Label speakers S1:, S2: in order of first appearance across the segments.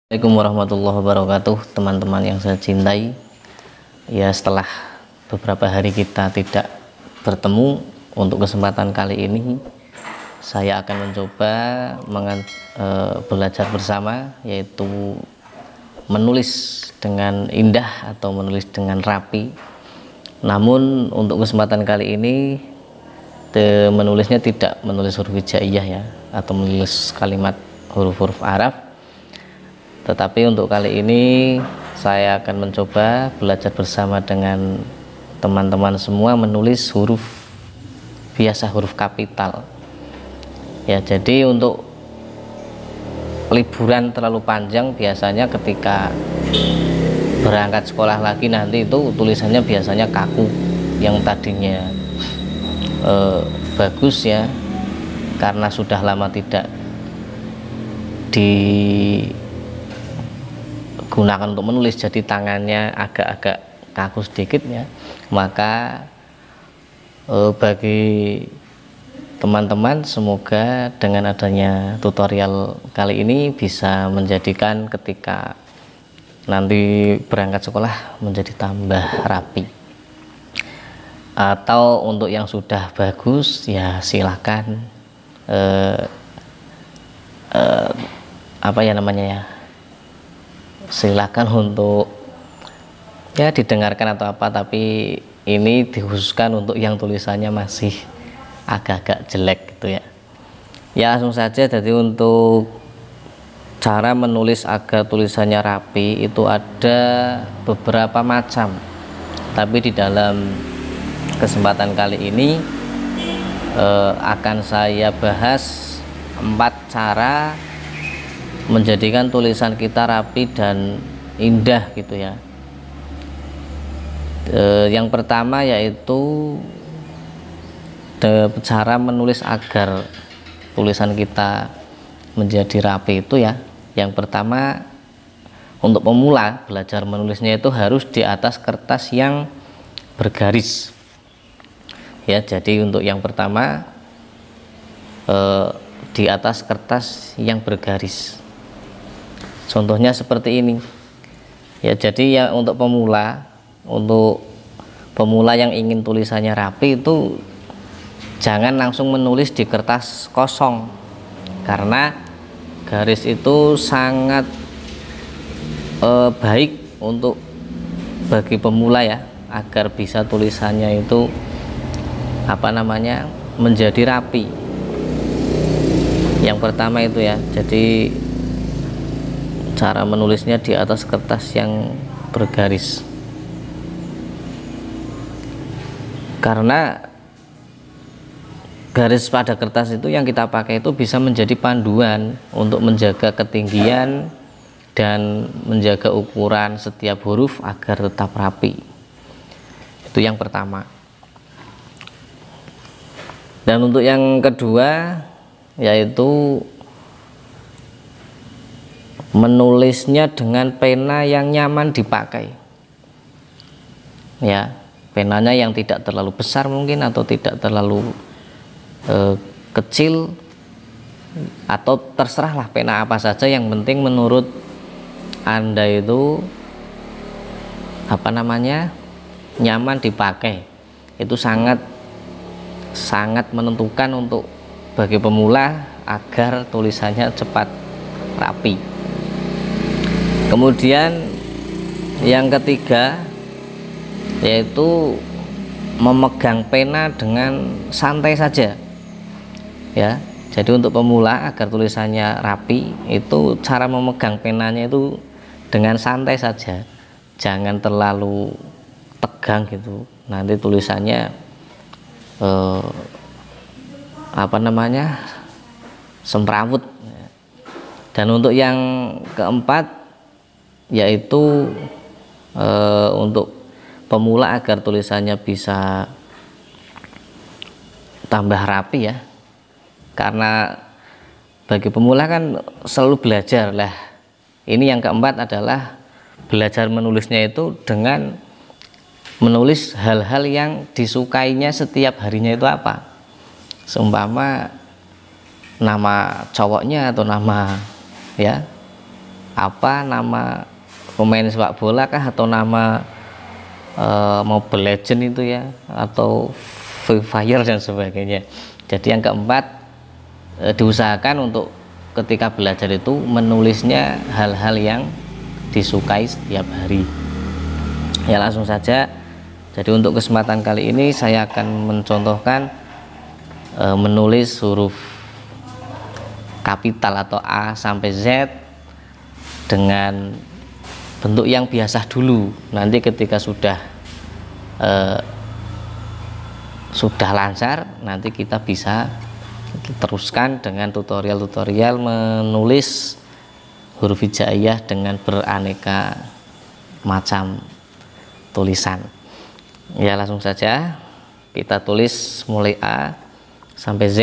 S1: Assalamualaikum warahmatullahi wabarakatuh, teman-teman yang saya cintai. Ya, setelah beberapa hari kita tidak bertemu, untuk kesempatan kali ini saya akan mencoba belajar bersama, yaitu menulis dengan indah atau menulis dengan rapi. Namun untuk kesempatan kali ini menulisnya tidak menulis huruf hijaiyah ya, atau menulis kalimat huruf-huruf Arab. Tetapi untuk kali ini saya akan mencoba belajar bersama dengan teman-teman semua menulis huruf biasa, huruf kapital. Ya, jadi untuk liburan terlalu panjang biasanya ketika berangkat sekolah lagi nanti itu tulisannya biasanya kaku, yang tadinya bagus ya, karena sudah lama tidak digunakan untuk menulis, jadi tangannya agak-agak kaku sedikit ya. Maka bagi teman-teman, semoga dengan adanya tutorial kali ini bisa menjadikan ketika nanti berangkat sekolah menjadi tambah rapi. Atau untuk yang sudah bagus ya silahkan apa ya namanya ya, silakan untuk ya didengarkan atau apa, tapi ini dikhususkan untuk yang tulisannya masih agak-agak jelek gitu ya. Ya, langsung saja. Jadi untuk cara menulis agar tulisannya rapi itu ada beberapa macam, tapi di dalam kesempatan kali ini akan saya bahas 4 cara menjadikan tulisan kita rapi dan indah gitu ya. Yang pertama yaitu cara menulis agar tulisan kita menjadi rapi itu ya. Yang pertama, untuk pemula belajar menulisnya itu harus di atas kertas yang bergaris ya. Jadi untuk yang pertama di atas kertas yang bergaris. Contohnya seperti ini ya. Jadi ya untuk pemula yang ingin tulisannya rapi itu jangan langsung menulis di kertas kosong, karena garis itu sangat baik untuk bagi pemula ya, agar bisa tulisannya itu apa namanya menjadi rapi. Yang pertama itu ya, jadi cara menulisnya di atas kertas yang bergaris, karena garis pada kertas itu yang kita pakai itu bisa menjadi panduan untuk menjaga ketinggian dan menjaga ukuran setiap huruf agar tetap rapi. Itu yang pertama. Dan untuk yang kedua yaitu menulisnya dengan pena yang nyaman dipakai ya. Penanya yang tidak terlalu besar mungkin, atau tidak terlalu kecil, atau terserahlah pena apa saja, yang penting menurut Anda itu apa namanya nyaman dipakai. Itu sangat menentukan untuk bagi pemula agar tulisannya cepat rapi. Kemudian yang ketiga yaitu memegang pena dengan santai saja ya. Jadi untuk pemula agar tulisannya rapi itu cara memegang penanya itu dengan santai saja, jangan terlalu tegang gitu, nanti tulisannya apa namanya semrawut. Dan untuk yang keempat yaitu untuk pemula agar tulisannya bisa tambah rapi ya, karena bagi pemula kan selalu belajar lah. Ini yang keempat adalah belajar menulisnya itu dengan menulis hal-hal yang disukainya setiap harinya itu apa. Seumpama nama cowoknya atau nama ya apa nama pemain sepak bola kah, atau nama Mobile Legend itu ya, atau Free Fire dan sebagainya. Jadi yang keempat, diusahakan untuk ketika belajar itu menulisnya hal-hal yang disukai setiap hari. Ya langsung saja. Jadi untuk kesempatan kali ini saya akan mencontohkan menulis huruf kapital atau A sampai Z dengan bentuk yang biasa dulu. Nanti ketika sudah lancar, nanti kita bisa teruskan dengan tutorial-tutorial menulis huruf hijaiyah dengan beraneka macam tulisan. Ya langsung saja kita tulis mulai A sampai Z.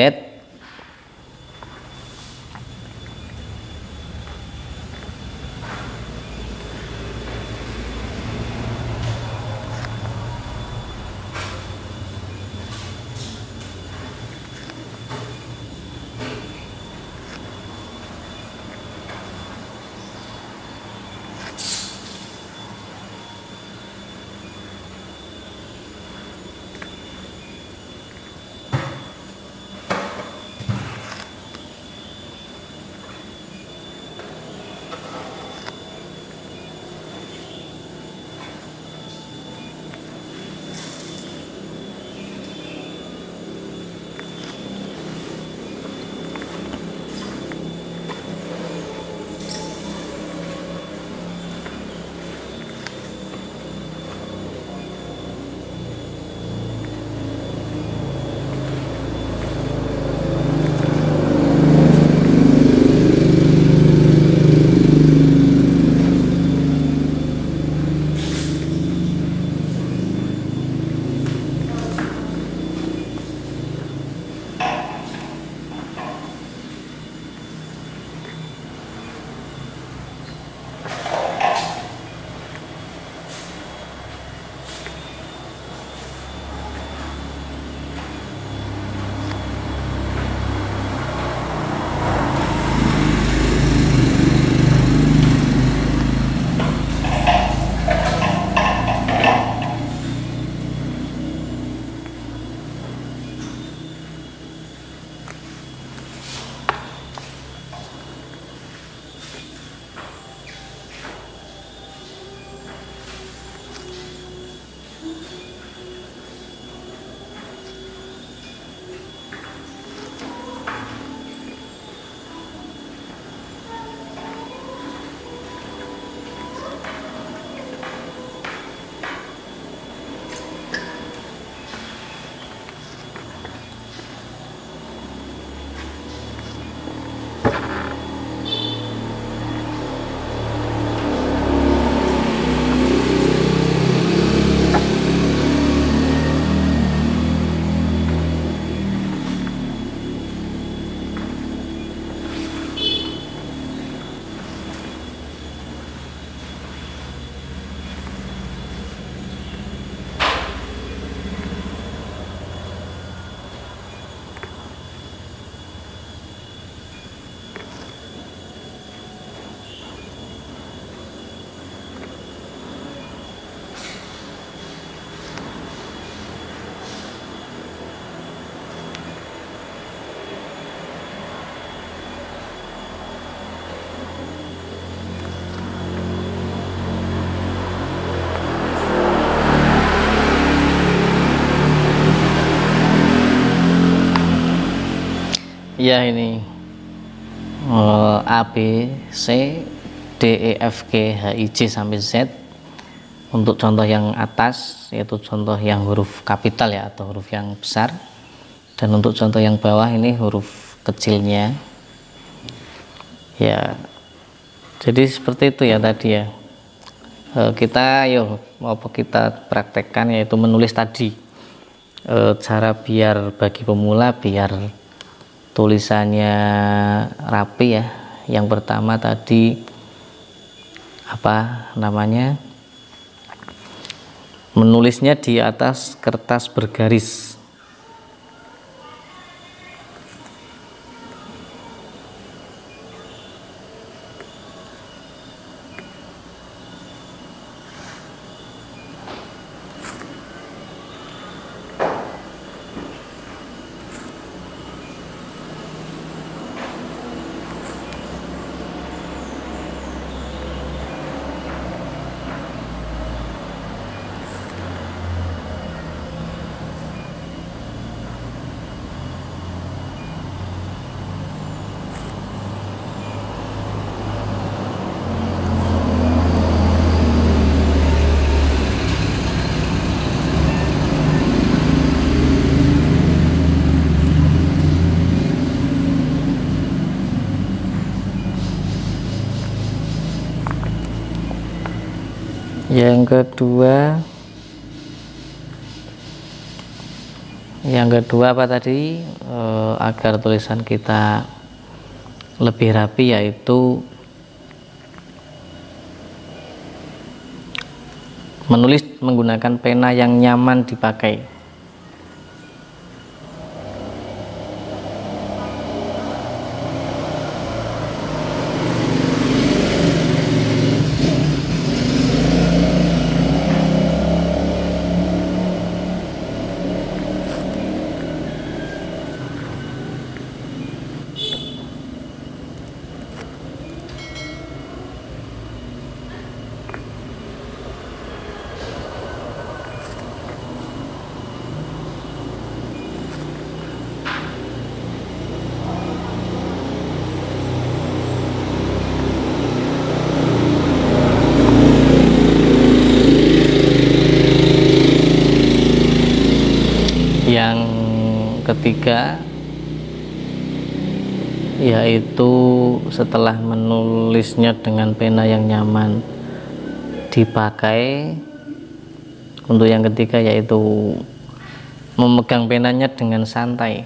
S1: Ya ini A, B, C, D, E, F, G, H, I, J sampai Z. Untuk contoh yang atas yaitu contoh yang huruf kapital ya, atau huruf yang besar. Dan untuk contoh yang bawah ini huruf kecilnya. Ya, jadi seperti itu ya tadi ya. Kita kita praktekkan, yaitu menulis tadi. Cara biar bagi pemula biar tulisannya rapi ya. Yang pertama tadi apa namanya, menulisnya di atas kertas bergaris. Yang kedua apa tadi, agar tulisan kita lebih rapi, yaitu menulis menggunakan pena yang nyaman dipakai. Yang ketiga, yaitu setelah menulisnya dengan pena yang nyaman dipakai, untuk yang ketiga yaitu memegang penanya dengan santai.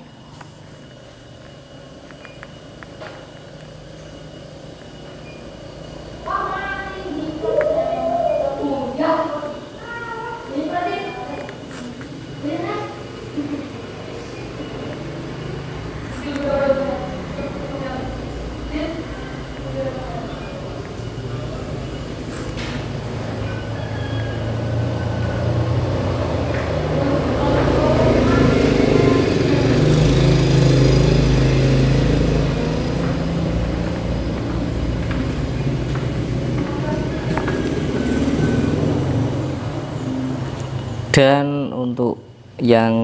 S1: Dan untuk yang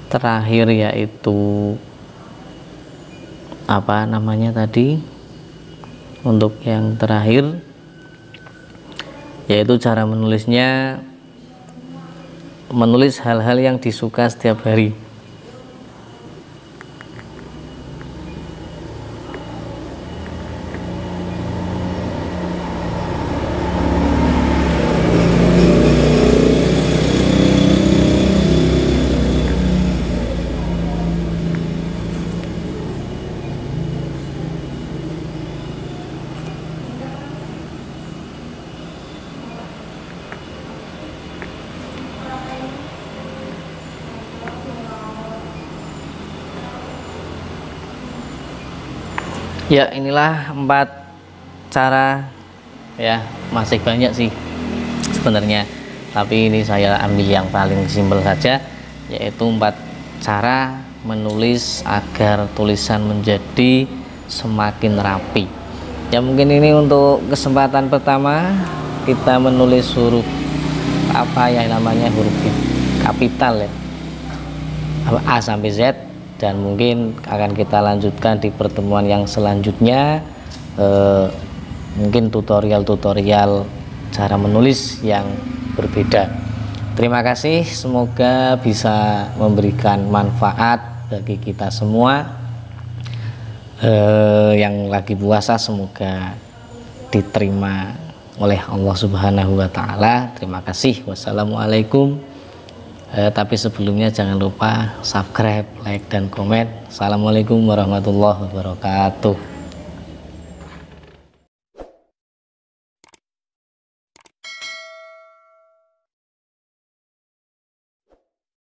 S1: terakhir, yaitu apa namanya tadi, untuk yang terakhir yaitu cara menulisnya, menulis hal-hal yang disuka setiap hari. Ya, inilah 4 cara, ya masih banyak sih sebenarnya, tapi ini saya ambil yang paling simpel saja, yaitu 4 cara menulis agar tulisan menjadi semakin rapi. Ya, mungkin ini untuk kesempatan pertama kita menulis huruf apa yang namanya huruf kapital, ya, A sampai Z. Dan mungkin akan kita lanjutkan di pertemuan yang selanjutnya, mungkin tutorial-tutorial cara menulis yang berbeda. Terima kasih, semoga bisa memberikan manfaat bagi kita semua. Yang lagi puasa semoga diterima oleh Allah Subhanahu wa Ta'ala. Terima kasih. Wassalamualaikum. Tapi sebelumnya jangan lupa subscribe, like, dan komen. Assalamualaikum warahmatullahi wabarakatuh.